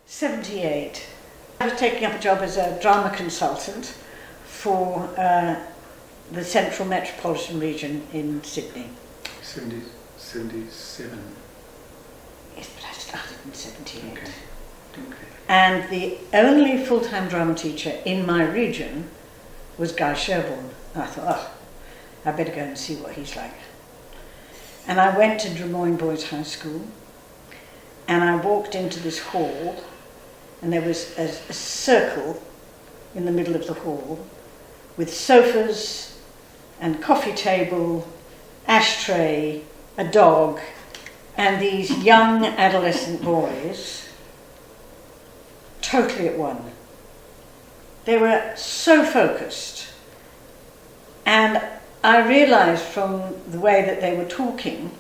78. I was taking up a job as a drama consultant for the Central Metropolitan Region in Sydney. 77. Yes, but I started in 78. Okay. And the only full-time drama teacher in my region was Guy Sherborne. And I thought, I better go and see what he's like. And I went to Drummoyne Boys High School, and I walked into this hall, and there was a circle in the middle of the hall with sofas and coffee table, ashtray, a dog, and these young adolescent boys totally at one. They were so focused, and I realised from the way that they were talking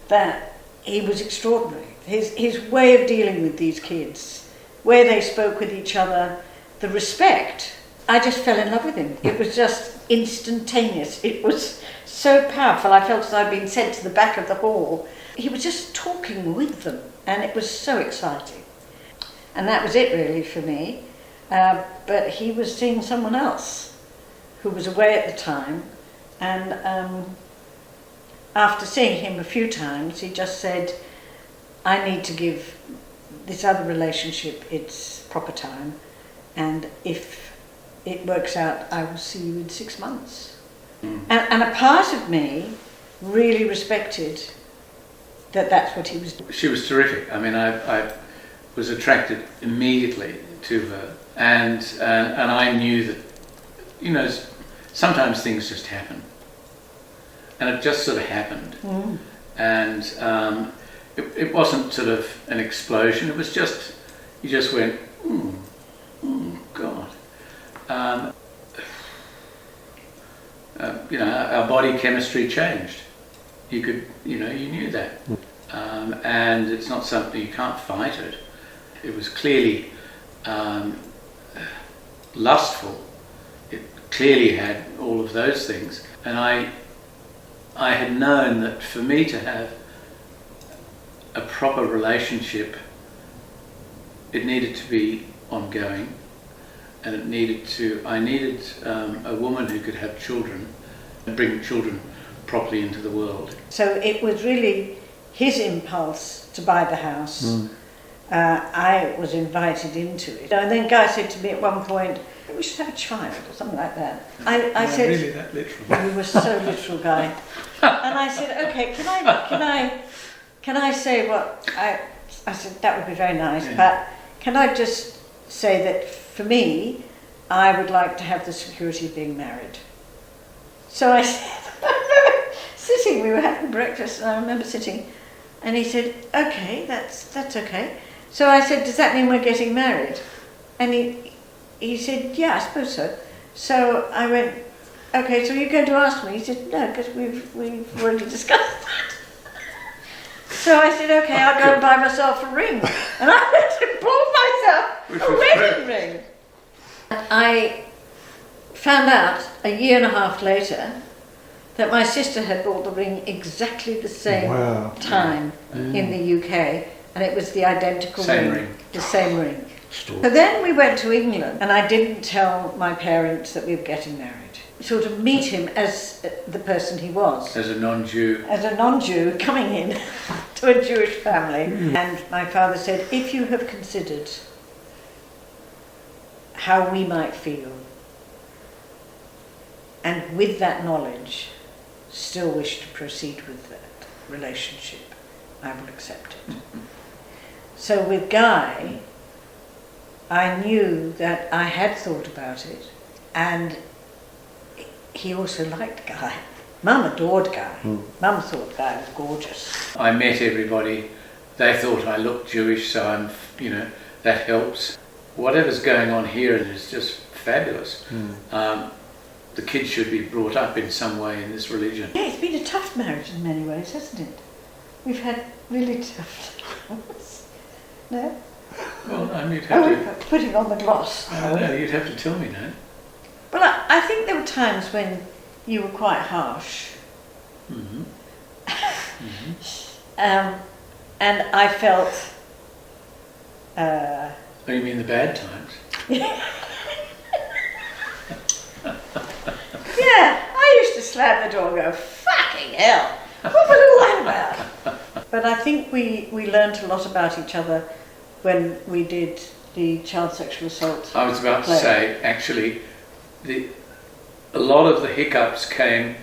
that he was extraordinary. His way of dealing with these kids, where they spoke with each other, the respect, I just fell in love with him. It was just instantaneous. It was so powerful. I felt as I'd been sent to the back of the hall. He was just talking with them, and it was so exciting. And that was it really for me. But he was seeing someone else who was away at the time, and after seeing him a few times, he just said, I need to give this other relationship its proper time, and if it works out, I will see you in 6 months. And a part of me really respected that that's what he was doing. She was terrific. I mean, I was attracted immediately to her, and I knew that, you know, sometimes things just happen, and it just sort of happened. And it wasn't sort of an explosion. It was just, you just went, God. You know, our body chemistry changed. You could, you know, you knew that. And it's not something, you can't fight it. It was clearly lustful. It clearly had all of those things. And I had known that for me to have a proper relationship, it needed to be ongoing, and I needed a woman who could have children and bring children properly into the world. So it was really his impulse to buy the house. I was invited into it. And then Guy said to me at one point, we should have a child or something like that. I said, really that literal? You were so literal, Guy. And I said, okay, can I say what I said, that would be very nice, but can I just say that for me, I would like to have the security of being married. So I said, I remember sitting, we were having breakfast, and I remember sitting, and he said, okay, that's okay. So I said, does that mean we're getting married? And he said, yeah, I suppose so. So I went, okay, so you're going to ask me? He said, no, because we've already discussed that. So I said, okay, I'll go and buy myself a ring. And I went and bought myself a wedding ring. I found out a year and a half later that my sister had bought the ring exactly the same time in the UK, and it was the identical ring. The same ring. So then we went to England, and I didn't tell my parents that we were getting married. Sort of meet him as the person he was. As a non-Jew. As a non-Jew coming in to a Jewish family. And my father said, if you have considered how we might feel, and with that knowledge, still wish to proceed with that relationship, I will accept it. So with Guy, I knew that I had thought about it, and he also liked Guy. Mum adored Guy. Mum thought Guy was gorgeous. I met everybody. They thought I looked Jewish, so that helps. Whatever's going on here is just fabulous. The kids should be brought up in some way in this religion. Yeah, it's been a tough marriage in many ways, hasn't it? We've had really tough times. No? Well, you'd have to... Putting on the gloss. No, you'd have to tell me, no? Well, I think there were times when you were quite harsh. And I felt Oh, you mean the bad times? Yeah, I used to slam the door and go, fucking hell, what was all that about? But I think we learned a lot about each other when we did the child sexual assault. I was about to say, actually, a lot of the hiccups came,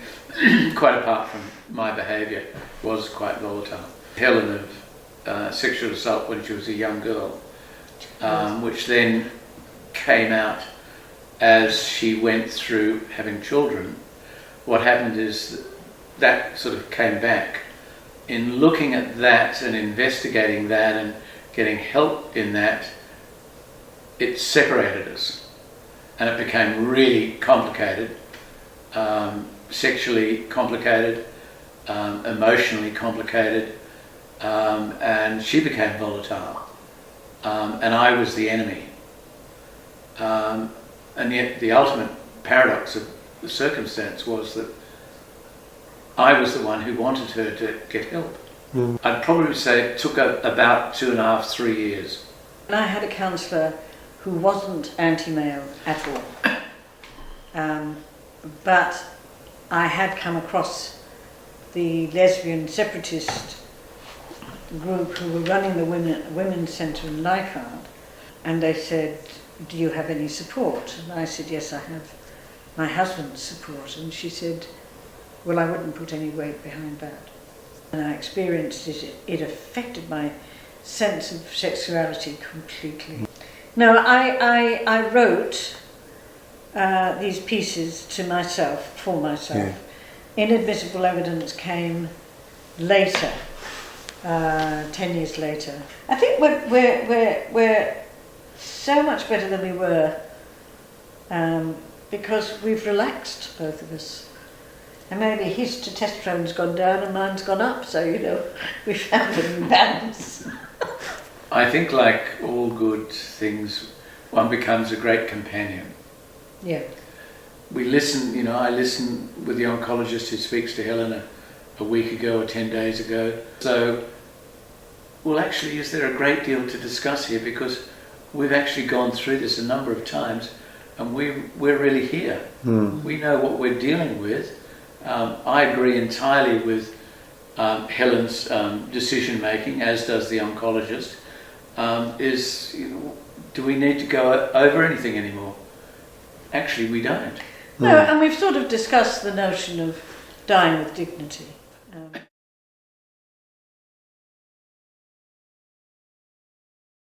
quite apart from my behaviour, was quite volatile. Helen of sexual assault when she was a young girl, which then came out as she went through having children. What happened is that sort of came back. In looking at that and investigating that and getting help in that, it separated us and it became really complicated, sexually complicated, emotionally complicated, and she became volatile, and I was the enemy. And yet the ultimate paradox of the circumstance was that I was the one who wanted her to get help. I'd probably say it took about 2.5, 3 years. And I had a counsellor who wasn't anti-male at all. But I had come across the lesbian separatist group who were running the women's centre in Leichhardt, and they said, do you have any support? And I said, yes, I have my husband's support. And she said, well, I wouldn't put any weight behind that. And I experienced it affected my sense of sexuality completely. No, I wrote these pieces to myself, for myself. Yeah. Inadmissible evidence came later, 10 years later. I think we're so much better than we were because we've relaxed, both of us. And maybe his testosterone's gone down and mine's gone up, so, you know, we found a new balance. I think, like all good things, one becomes a great companion. Yeah. We listen, you know, I listen with the oncologist who speaks to Helen a week ago or 10 days ago. So, well, actually, is there a great deal to discuss here, because we've actually gone through this a number of times and we're really here. We know what we're dealing with. I agree entirely with Helen's decision making, as does the oncologist. Do we need to go over anything anymore? Actually, we don't. No, and we've sort of discussed the notion of dying with dignity.